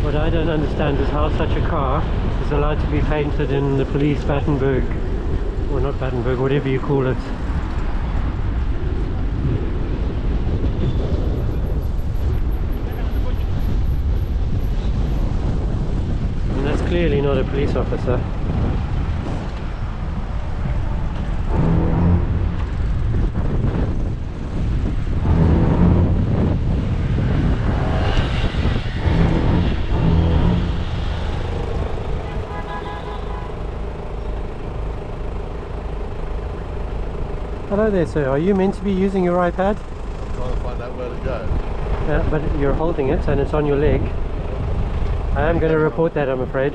What I don't understand is how such a car is allowed to be painted in the police Battenberg, or not Battenberg, whatever you call it. And that's clearly not a police officer. Hello there, sir. Are you meant to be using your iPad? I'm trying to find out where to go. But you're holding it and it's on your leg. I am going to report that, I'm afraid.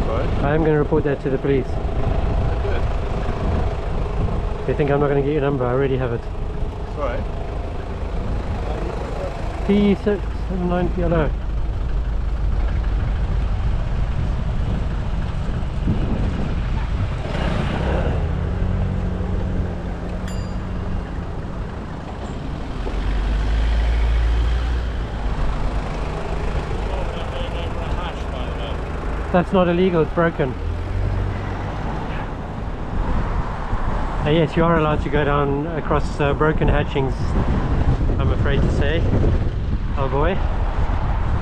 Sorry? I am going to report that to the police. Good. They think I'm not going to get your number. I already have it. Sorry? P679PLO. That's not illegal, it's broken. Yes, you are allowed to go down across broken hatchings, I'm afraid to say. Oh boy.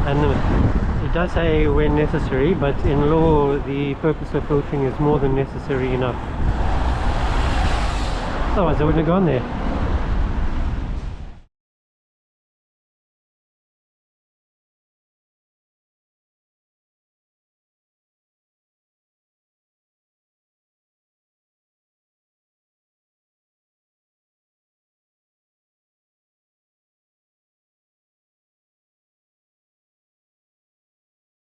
And it does say when necessary, but in law the purpose of filtering is more than necessary enough. Otherwise I wouldn't have gone there.